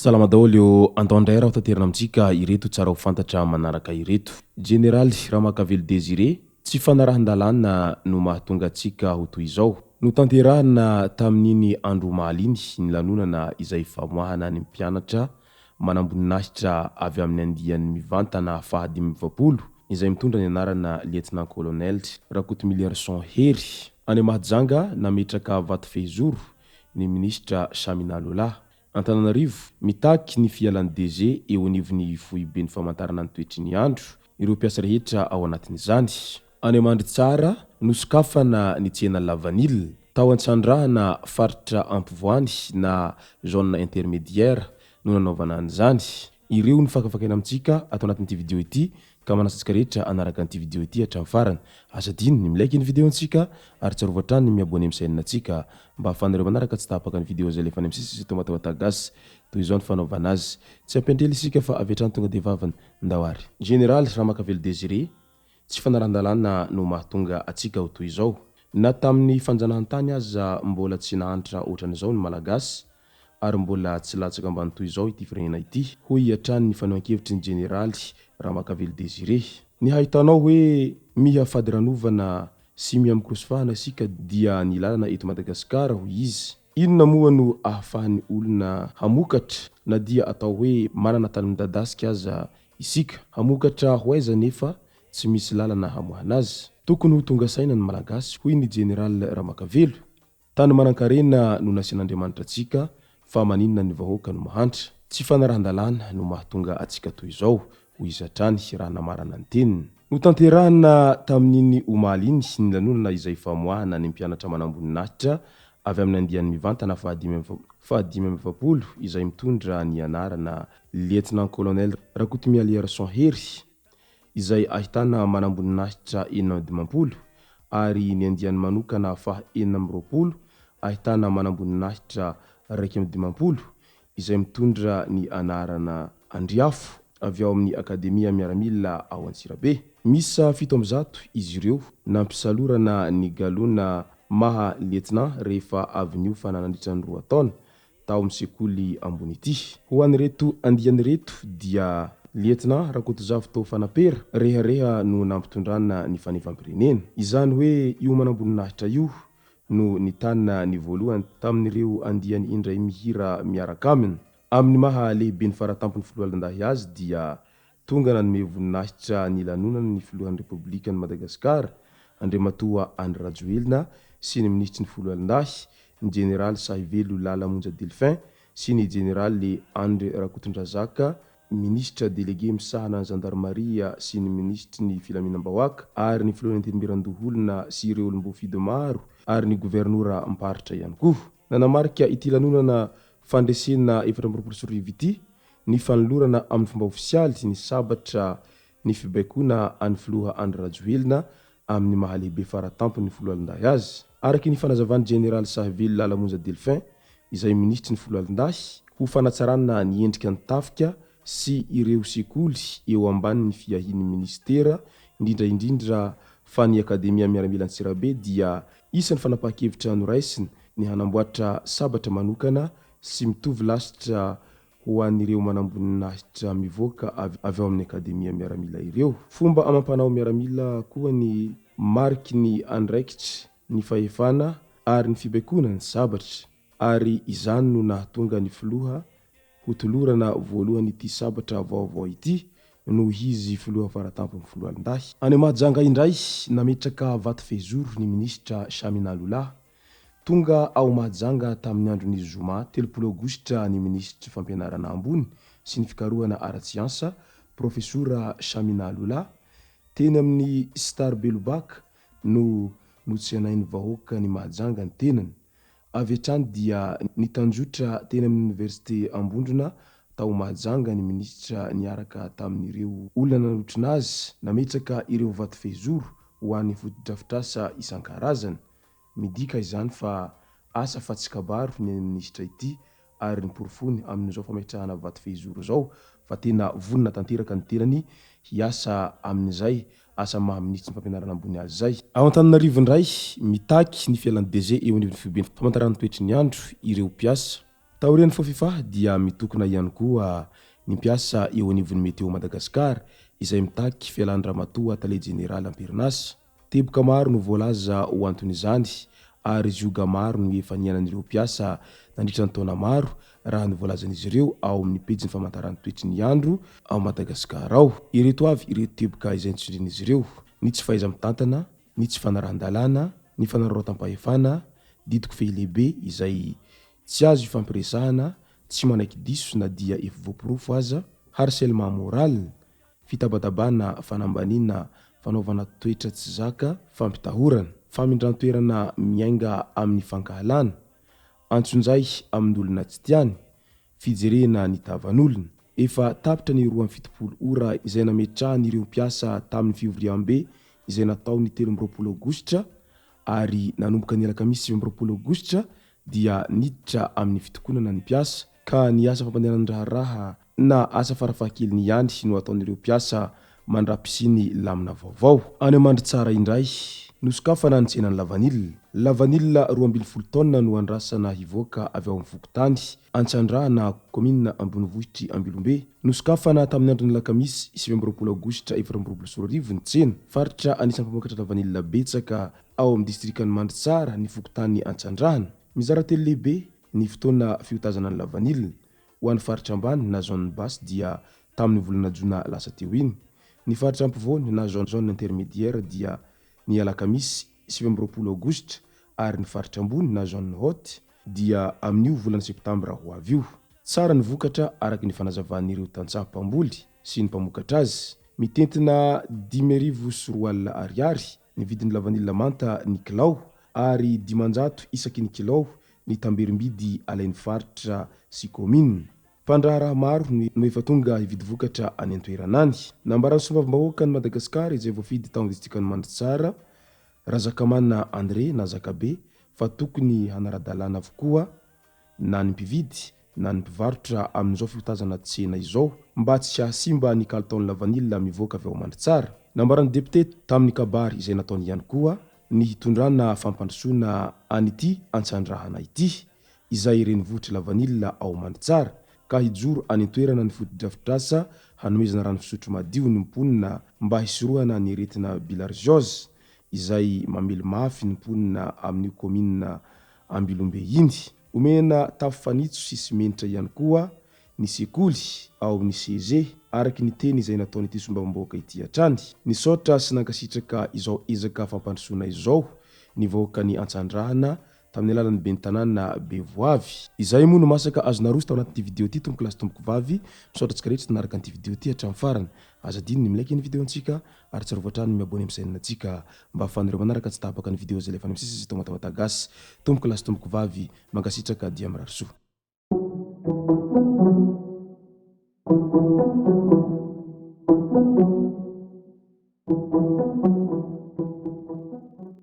Salama daholo eo andao raha tanterana amintsika ireto tsara ho fantatra manaraka ireto. Generaly Ramakavelo Désiré tsy fanarahan-dalàna no mahatonga antsika ho toy izao. No tanterahana tamin'iny andro omaly iny lanonana izay famoahana ny mpianatra manamboninahitra avy amin'ny andiany mivantana fahadimy-20 izay mitondra ny anarana lieutenant colonel Rakotomily Arson Hery. Any Mahajanga nametraka vato fehizoro ny ministra Samina Lola. Antananarivo mitaky ny fialan'ny DG eo anivon'ny foibe ny famantarana ny toetry ny andro ireo mpiasa rehetra ao anatin'izany. Any Mandritsara nosokafana ny tsena Lavanil tao an-tsandrahana faritra Ampovoany na zone intermédiaire no nanaovana an'izany. Ireo ny fakafakena amintsika atao anatin'ity video ity ka manasantsika rehetra anaraka an'ity video ity hatramin'ny farany. Asa diny ny milaiky ny video antsika ary tsarovatra trano ny miabone amin'ny chaîne antsika mba ahafahanareo manaraka tsy tapaka ny video izay lefa any amin'ny sisy tao matagatasy toy izao ny fanaovana azy. Tsy ampendrely isika fa avy hatrany tonga dia vavany ndawary. Général Ramakavelo Désiré tsy fanaran-dalàna no mahatonga antsika ho toy izao. Na tamin'ny fanjanahantany aza mbola tsy nahantra ohatran'izao ny malagasy ary mbola tsy latsaka ambany toy izao ity firenena ity. Hoy hatrany ny fanohan-kevitry ny Généraly Ramakavelo Désiré. Ny hahitanao hoe miha fady ranovana sy miha mikrosofahana isika dia ny lalana eto Madagasikara hoy izy. Inona moa no ahafahan'ny olona hamokatra na dia atao hoe manana tany midadasika aza isika hamokatra ho aiza nefa tsy misy lalana hamohana azy. Tokony ho tonga saina ny malagasy hoy ny Général Ramakavelo. Tany manan-karena no nasian'Andriamanitra antsika fa maninona ny vahoaka no mahantra. Tsy fanarahan-dalàna no mahatonga antsika toy izao hoy izy hatrany raha namarana ny teniny. No tanterahana tamin'iny omaly iny ny lanonana izay famoahana ny mpianatra manamboninahitra avy amin'ny andiany mivantana fahadimy-20 izay mitondra ny anarana lieutenant colonel Rakotomily Arson Hery izay ahitana manamboninahitra 40 ary ny andiany manokana fa 40 ahitana manamboninahitra 110 izay mitondra ny anarana Andriafo avy ao amin'ny akademia miaramila ao Antsirabe. Misa 17 izy ireo nampisalorana ny galona maha lieutenant rehefa avy nio fa nanandritra ny 2 taona tao amin'ny sekoly ambony ity. Ho an'ireto andiany reto dia lieutenant Rakotomily Tao Fanapera rehareha no nampitondrana ny fanefam-pirenena. Izany hoe io manamboninahitra io no nitanina ny voalohany tamin'ireo andiany indray mihira miaraka aminy. Amin'ny maha lehibe ny faratampony filohalan-dahy azy dia tonga nanome voninahitra ny lanonana ny filohan'ny Repoblikan'i Madagasikara Andriamatoa Andry Rajoelina sy ny ministry ny filohalan-dahy ny Général Sahivelo Lalamonja Delphin sy ny Général Andry Rakotondrazaka ministra délégué misahana ny gendarmeria sy ny ministry ny filaminam-bahoaka ary ny filohan'ny tenimieran-doholona sy ireo olom-bofidy maro ary ny gouvernoura mparitra ihany koa. Nanamarika ity lanonana fandresena 24 ity ny fanolorana amin'ny fomba ofisialy ny sabatra ny fibaikona an'ny filoha Andry Rajoelina amin'ny mahalehibe faratampony filohalan-dahy azy. Araky ny fanazavan'ny Général Sahivelo Lalamonja Delphin izay ministry ny filohalan-dahy ho fanatsarana ny endrika ny tafika sy ireo sekoly eo ambanin'ny fiahin'ny ministera indrindra fa ny akademia miaramila Antsirabe dia isan'ny fanapahan-kevitra noraisiny ny hanamboatra sabatra manokana sy mitovy lasitra ho an'ireo manamboninahitra mivoaka avy ao amin'ny akademia miaramila ireo. Fomba amampanao miaramila koa ny mariky ny andraikitra ny fahefana ary ny fibaikona ny sabatra ary izany no nahatonga ny filoha ho tolorana voalohany ity sabatra vaovao ity no izy filoha faratampony filohalan-dahy. Any Mahajanga indray nametraka vato fehizoro ny ministra Samina Lola. Tonga ao Mahajanga tamin'ny andron'ny zoma 30 aogositra ny ministry fampianarana ambony sy ny fikarohana ara-tsiansa profesora Samina Lola teny amin'ny Star Belobaka no notsinain'ny vahoaka ny Mahajanga ny tenany. Avy hatrany dia nitanjotra teny amin'ny université Ambondrona tao mahajanga ny ministra niaraka tamin'ireo olona nanotrina azy nametraka ireo vato fehizoro ho an'ny fotodrafitrasa isan-karazany. Midika izany fa asa fatsikabaro ny ministra ity ary niporofony amin'izao fametrahana vato fehizoro zao fa tena vonona tanteraka ny tenany hiasa amin'izay asa mahaminitsy ny fampianarana ambony azy zay. Ao Antananarivo indray mitaky ny fialan'ny DG eo anivon'ny fiben'ny famantarana toetry ny andro ireo mpiasa. Taorian'ny fofifa dia mitokona ihany koa ny mpiasa eo anivon'ny Meteo Madagasikara izay mitaky fialan'ny ramatoa tale jeneraly Amperinasa. Teboka maro no voalaza ho anton'izany ary zioga maro no efa nianan'ireo mpiasa nandritra ny taona maro raha ny voalazan'izy ireo ao amin'ny pejiny famantarana toetry ny andro ao Madagasikara ao. Ireto avy ireto teboka izay nitsondrin'izy ireo: ny tsy fahaiza mitantana, ny tsy fanarahan-dalàna, ny fanararaotam-pahefana, ditiko fehilehibe izay tsy azo ifampiresahana, tsy manaiky diso na dia efa voaporofo aza, harcèlement moral, fitabatabana, fanambanina, fanaovana toetra tsy zaka, fampitahorana, famindran-toerana miainga amin'ny fankahalana, antsonjay amin'olona tsy tiany, fijerena ny tavan'olona. Efa tapitra ny 27 ora izay nametrahany ireo mpiasa tamin'ny fivoriam-be izay natao ny 13 Aogositra ary nanomboka ny alakamisy 20 Aogositra dia niditra amin'ny fitokonana ny mpiasa ka ny asa fampandehanany raharaha na asa farafahakeliny ihany no ataon'ireo mpiasa mandrapisiny lamina vaovao. Any Mandritsara indray nosokafana ny tsenan'ny lavanilina. Lavanilina 12 taona no andrasana hivoaka avy ao amin'ny Vokotany, Antsandrahana, komina Ambonivohitry, Ambilombe. Nosokafana tamin'ny andron'ny alakamisy 20 Aogositra 2024 ny tsena. Faritra anisan'ny mpamokatra lavanilina betsaka ao amin'ny distrikan'ny Mandritsara ny Vokotany Antsandrahana. Mizara telo lehibe ny fotoana fiotazana ny lavanilina. Ho an'ny faritra ambany na zone basse dia tamin'ny volana Jona lasa teo iny. Ny faritra ampovoany na zone intermédiaire dia ny alakamisy 20 Aogositra ary ny faritra ambony na zone haute dia amin'io volana Septambra ho avy io. Tsara ny vokatra araka ny fanazavan'ireo tantsaha mpamboly sy ny mpamokatra azy. Mitentina 10,000 ariary ny vidin'ny lavanilina manta ny kilao ary 500 isaky ny kilao ny tamberim-bidy alain'ny faritra sy komina. Mpandraharaha maro no efa tonga hividy vokatra any an-toerana any. Nambaran'ny sombavim-bahoaka ny Madagasikara izay voafidy tao amin'ny distrikan'ny Mandritsara, Razakamanana André na Zakabe fa tokony hanaradalana avokoa na ny mpividy na ny mpivarotra amin'izao fiotazana tsena izao mba tsy hahasimba ny kalitaon'ny lavanilina mivoaka avy ao Mandritsara. Nambaran'ny depute tamin'ny kabary izay nataony ihany koa ny hitondrana fampandrosoana an'ity Antsandrahana ity izay renivohitry lavanilina ao Mandritsara ka hijoro any an-toerana ny fotodrafitrasa hanomezana rano fisotro madio ny mponina mba hisorohana ny aretina bilharziose izay mamely mafy ny mponina amin'ny komina Ambilombe iny. Omena tafo fanitso sy simenitra ihany koa ny sekoly ao amin'ny CG araky ny teny izay nataony ity sombavim-bahoaka ity hatrany. Ny saotra sy nankasitraka izao ezaka fampandrosoana izao ny vahoaka ny Antsandrahana tamin'ny alalan'ny ben'ny tanàna Bevoavy. Izay moa no masaka azona roso tao anatin'ity video ity tompoko lasy tompoko vavy. Misaotra rehetra tanaraka an'ity video ity hatramin'ny farany. Azadiny ny milaiky ny video antsika ary tsy arovatrany ny miabony amin'ny chaîne antsika mba ahafahanareo manaraka tsy tapaka ny video izay lefa any amin'ny sisy tao matavatagasy. Tompoko lasy tompoko vavy mankasitraka dia mirary soa.